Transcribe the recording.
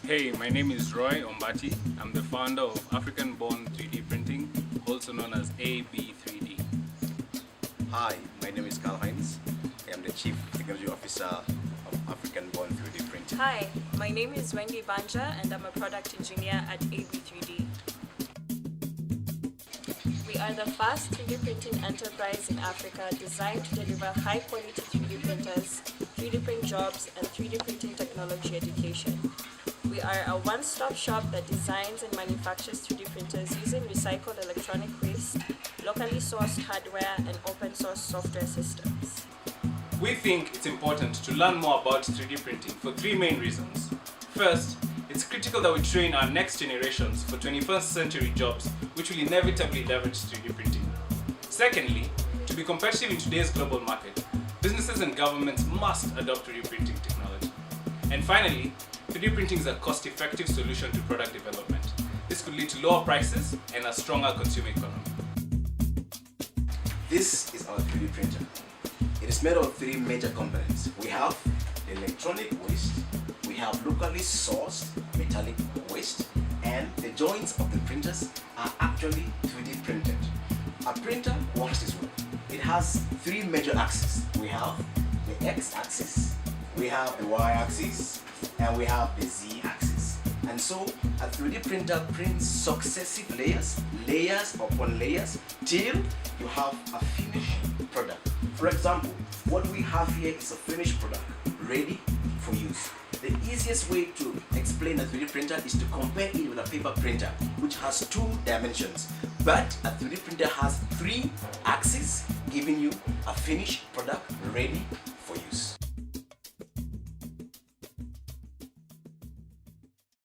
Hey, my name is Roy Ombati. I'm the founder of African Born 3D Printing, also known as AB3D. Hi, my name is Karl Heinz. I am the Chief Technology Officer of African Born 3D Printing. Hi, my name is Wendy Banja and I'm a product engineer at AB3D. We are the first 3D printing enterprise in Africa designed to deliver high-quality 3D printers, 3D print jobs, and 3D printing technology education. We are a one-stop shop that designs and manufactures 3D printers using recycled electronic waste, locally sourced hardware, and open-source software systems. We think it's important to learn more about 3D printing for three main reasons. First, it's critical that we train our next generations for 21st century jobs which will inevitably leverage 3D printing. Secondly, to be competitive in today's global market, businesses and governments must adopt 3D printing technology. And finally, 3D printing is a cost-effective solution to product development. This could lead to lower prices and a stronger consumer economy. This is our 3D printer. It is made of three major components. We have the electronic waste, we have locally sourced metallic waste, and the joints of the printers are actually 3D printed. A printer works this way. It has three major axes. We have the x-axis, we have the y-axis, and we have the z-axis. And so a 3D printer prints successive layers upon layers, till you have a finished product. For example, what we have here is a finished product ready for use. The easiest way to explain a 3D printer is to compare it with a paper printer, which has two dimensions. But a 3D printer has three axes, giving you a finished product ready